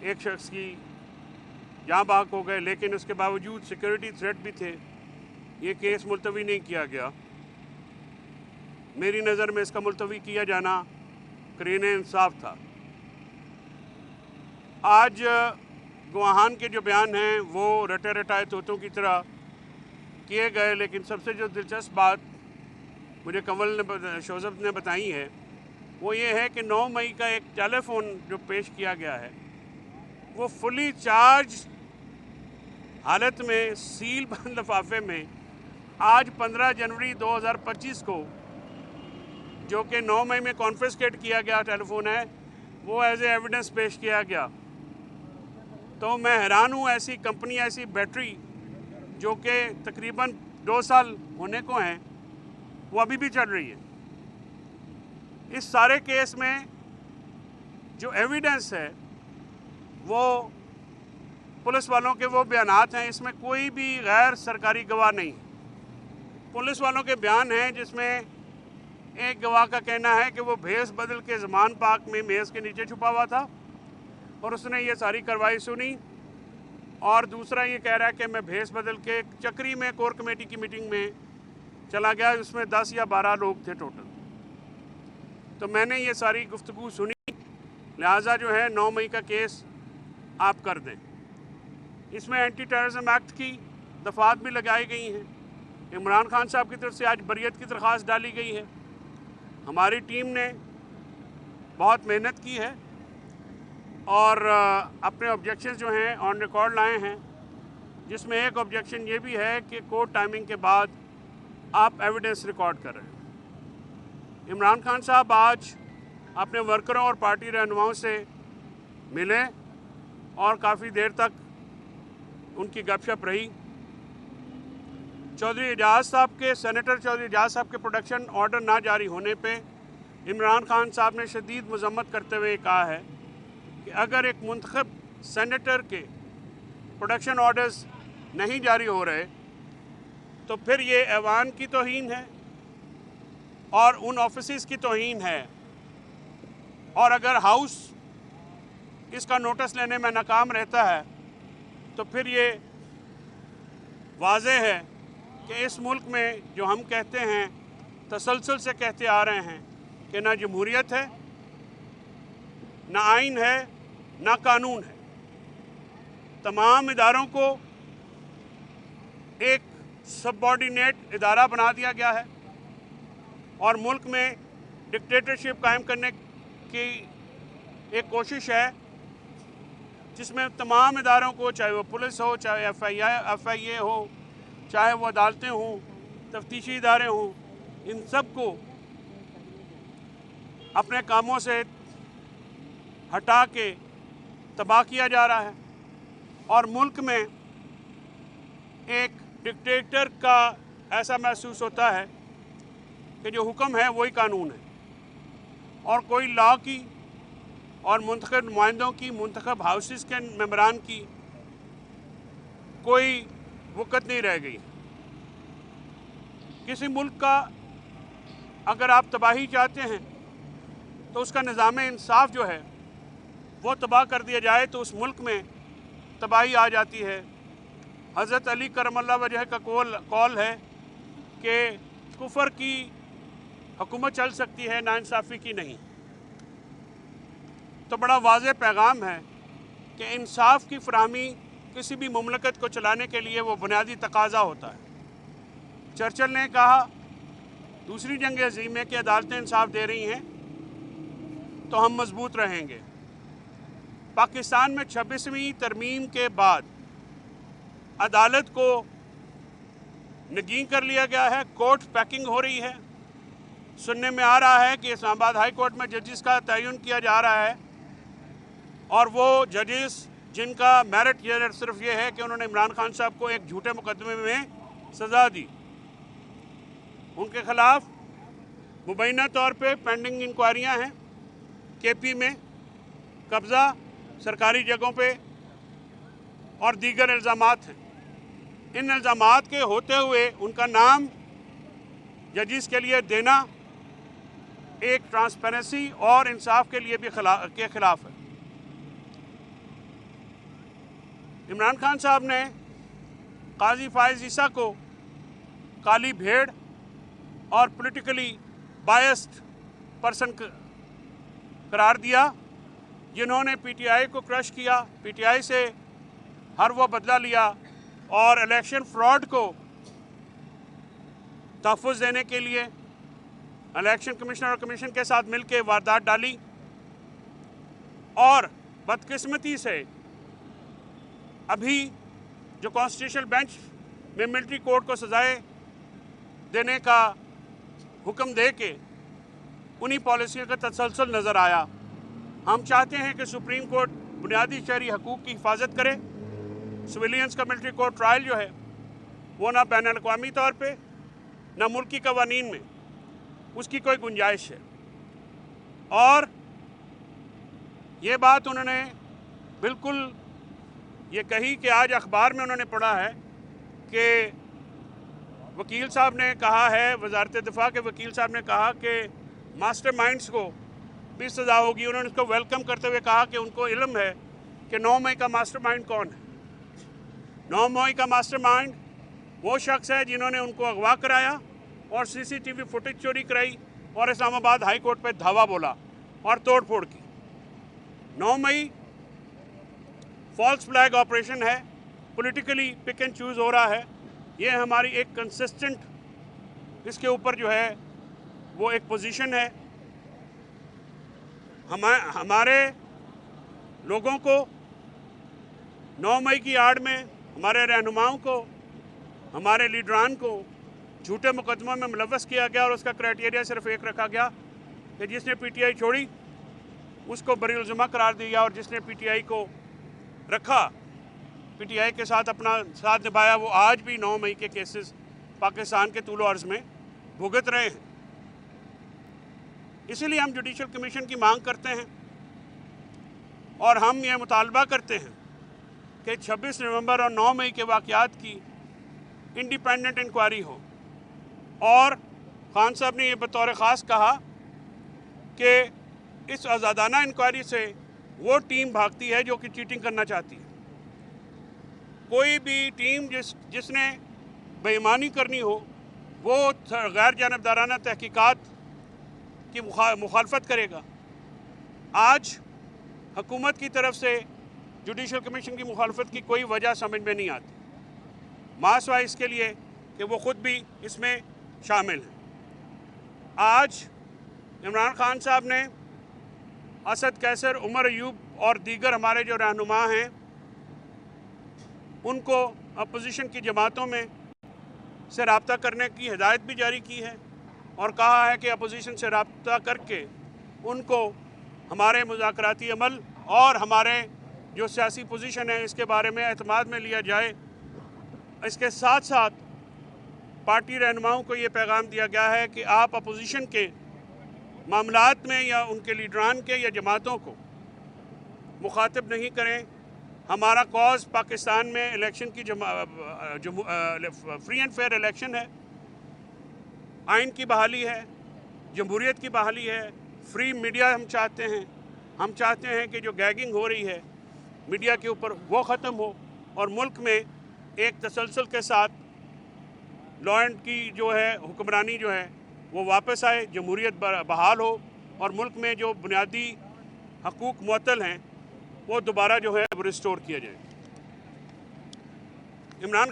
एक शख्स की जाँ बहक हो गए, लेकिन उसके बावजूद सिक्योरिटी थ्रेट भी थे, ये केस मुलतवी नहीं किया गया। मेरी नज़र में इसका मुलतवी किया जाना करीन इंसाफ था। आज गवाहान के जो बयान हैं वो रटे रटाए तोतों की तरह किए गए, लेकिन सबसे जो दिलचस्प बात मुझे कंवल ने शोज़ब ने बताई है वो ये है कि 9 मई का एक टेलीफोन जो पेश किया गया है वो फुली चार्ज हालत में सील बंद लिफाफे में आज 15 जनवरी 2025 को, जो कि 9 मई में कॉन्फिस्केट किया गया टेलीफोन है, वो एज ए एविडेंस पेश किया गया। तो मैं हैरान हूँ, ऐसी कंपनी, ऐसी बैटरी जो कि तकरीबन 2 साल होने को हैं, वो अभी भी चल रही है। इस सारे केस में जो एविडेंस है वो पुलिस वालों के वो बयानात हैं, इसमें कोई भी गैर सरकारी गवाह नहीं। पुलिस वालों के बयान हैं जिसमें एक गवाह का कहना है कि वो भेस बदल के ज़मान पार्क में मेज़ के नीचे छुपा हुआ था और उसने ये सारी कार्रवाई सुनी, और दूसरा ये कह रहा है कि मैं भेस बदल के चक्री में कोर कमेटी की मीटिंग में चला गया, उसमें 10 या 12 लोग थे टोटल। तो मैंने ये सारी गुफ्तगू सुनी, लिहाजा जो है 9 मई का केस आप कर दें। इसमें एंटी टेररिज्म एक्ट की दफात भी लगाई गई हैं। इमरान खान साहब की तरफ से आज बरियत की दरख्वास्त डाली गई है। हमारी टीम ने बहुत मेहनत की है और अपने ऑब्जेक्शंस जो हैं ऑन रिकॉर्ड लाए हैं, जिसमें एक ऑब्जेक्शन ये भी है कि कोर्ट टाइमिंग के बाद आप एविडेंस रिकॉर्ड कर रहे हैं। इमरान खान साहब आज अपने वर्करों और पार्टी रहनुमाओं से मिले और काफ़ी देर तक उनकी गपशप रही। चौधरी एजाज साहब के, सेनेटर चौधरी एजाज साहब के प्रोडक्शन ऑर्डर ना जारी होने पे इमरान खान साहब ने शदीद मजम्मत करते हुए कहा है कि अगर एक मुंतखब सेनेटर के प्रोडक्शन ऑर्डर्स नहीं जारी हो रहे तो फिर ये ऐवान की तौहीन है और उन ऑफिस की तौहीन है, और अगर हाउस इसका नोटिस लेने में नाकाम रहता है तो फिर ये वाज़ेह है कि इस मुल्क में जो हम कहते हैं, तसलसल से कहते आ रहे हैं कि ना जमहूरियत है, ना आइन है, ना कानून है। तमाम इदारों को एक सबऑर्डिनेट इदारा बना दिया गया है और मुल्क में डिक्टेटरशिप कायम करने की एक कोशिश है जिसमें तमाम इदारों को, चाहे वो पुलिस हो, चाहे FIA हो, चाहे वो अदालतें हों, तफ्तीशी इदारे हों, इन सब को अपने कामों से हटा के तबाह किया जा रहा है और मुल्क में एक डिक्टेटर का ऐसा महसूस होता है कि जो हुक्म है वही कानून है और कोई लॉ की और मुंतखब नुमाइंदों की, मुंतखब हाउसेस के मेंबरान की कोई वक़्त नहीं रह गई। किसी मुल्क का अगर आप तबाही चाहते हैं तो उसका निज़ाम इंसाफ जो है वो तबाह कर दिया जाए तो उस मुल्क में तबाही आ जाती है। हज़रत अली करमल्लाह वजह का कौल है कि कुफर की हुकूमत चल सकती है, नाइंसाफ़ी की नहीं। तो बड़ा वाज़ेह पैगाम है कि इंसाफ की फराहमी किसी भी मुमलकत को चलाने के लिए वो बुनियादी तकाज़ा होता है। चर्चिल ने कहा दूसरी जंग अज़ीम में कि अदालतें इंसाफ दे रही हैं तो हम मजबूत रहेंगे। पाकिस्तान में 26वीं तरमीम के बाद अदालत को नगीं कर लिया गया है, कोर्ट पैकिंग हो रही है। सुनने में आ रहा है कि इस्लामाबाद हाई कोर्ट में जजेस का तयन किया जा रहा है और वो जजेस जिनका मेरिट ये सिर्फ ये है कि उन्होंने इमरान खान साहब को एक झूठे मुकदमे में सज़ा दी, उनके खिलाफ मुबैना तौर पे पेंडिंग इंक्वायरियाँ हैं, KP में कब्ज़ा, सरकारी जगहों पे और दीगर इल्ज़ामात हैं। इन इल्ज़ामात के होते हुए उनका नाम जजेस के लिए देना एक ट्रांसपेरेंसी और इंसाफ के लिए भी के खिलाफ है। इमरान खान साहब ने काजी फायज़ ईसा को काली भेड़ और पॉलिटिकली बायस्ड पर्सन करार दिया, जिन्होंने पीटीआई को क्रश किया, पीटीआई से हर वो बदला लिया और इलेक्शन फ्रॉड को तहफ़्फ़ुज़ देने के लिए इलेक्शन कमिश्नर और कमीशन के साथ मिलकर वारदात डाली। और बदकिस्मती से अभी जो कॉन्स्टिट्यूशनल बेंच में मिलिट्री कोर्ट को सजाएं देने का हुक्म दे के उन्हीं पॉलिसियों का तसलसल नज़र आया। हम चाहते हैं कि सुप्रीम कोर्ट बुनियादी शहरी हकूक़ की हिफाजत करे। सिविलियंस का मिलिट्री कोर्ट ट्रायल जो है वो ना बैनुल-अक़वामी तौर पे ना मुल्की कवानीन में उसकी कोई गुंजाइश है। और ये बात उन्होंने बिल्कुल ये कही कि आज अखबार में उन्होंने पढ़ा है कि वकील साहब ने कहा है, वज़ारत दिफा के वकील साहब ने कहा कि मास्टरमाइंड्स को भी सज़ा होगी। उन्होंने उसको वेलकम करते हुए कहा कि उनको इल्म है कि 9 मई का मास्टरमाइंड कौन है। 9 मई का मास्टरमाइंड वो शख्स है जिन्होंने उनको अगवा कराया और सीसीटीवी फुटेज चोरी कराई और इस्लामाबाद हाई कोर्ट पे धावा बोला और तोड़ फोड़ की। 9 मई फॉल्स फ्लैग ऑपरेशन है, पॉलिटिकली पिक एंड चूज़ हो रहा है। ये हमारी एक कंसिस्टेंट इसके ऊपर जो है वो एक पोजीशन है। हमारे लोगों को 9 मई की आड़ में हमारे रहनुमाओं को, हमारे लीडरान को झूठे मुकदमों में मुलव्वस किया गया और उसका क्राइटेरिया सिर्फ एक रखा गया कि जिसने पीटीआई छोड़ी उसको बरीउल-ज़िम्मा करार दिया और जिसने पीटीआई को रखा, पीटीआई के साथ अपना साथ निभाया, वो आज भी 9 मई के केसेस पाकिस्तान के तूल अर्ज़ में भुगत रहे हैं। इसीलिए हम जुडिशल कमीशन की मांग करते हैं और हम ये मुतालबा करते हैं कि 26 नवंबर और 9 मई के वाक़यात की इंडिपेंडेंट इंक्वायरी हो। और खान साहब ने ये बतौर ख़ास कहा कि इस आज़ादाना इंक्वायरी से वो टीम भागती है जो कि चीटिंग करना चाहती है। कोई भी टीम जिसने बेईमानी करनी हो वो गैर जानबदाराना तहकीकात की मुखालफत करेगा। आज हुकूमत की तरफ से जुडिशल कमीशन की मुखालफत की कोई वजह समझ में नहीं आती, मासवा इसके लिए कि वो ख़ुद भी इसमें शामिल हैं। आज इमरान खान साहब ने असद कैसर, उमर अयूब और दीगर हमारे जो रहनुमा हैं उनको अपोजिशन की जमातों में से रब्ता करने की हिदायत भी जारी की है और कहा है कि अपोजिशन से रब्ता करके उनको हमारे मुज़ाकराती अमल और हमारे जो सियासी पोजीशन है इसके बारे में एतमाद में लिया जाए। इसके साथ साथ पार्टी रहनुमाओं को ये पैगाम दिया गया है कि आप अपोजिशन के मामलात में या उनके लीडरान के या जमातों को मुखातिब नहीं करें। हमारा कॉज पाकिस्तान में इलेक्शन की फ्री एंड फेयर इलेक्शन है, आइन की बहाली है, जमहूरियत की बहाली है, फ्री मीडिया हम चाहते हैं। हम चाहते हैं कि जो गैगिंग हो रही है मीडिया के ऊपर वो ख़त्म हो और मुल्क में एक तसलसल के साथ लॉ एंड की जो है हुक्मरानी जो है वो वापस आए, जमहूरियत बहाल हो और मुल्क में जो बुनियादी हकूक़ मुअत्तल हैं वो दोबारा जो है वो रिस्टोर किया जाए। इमरान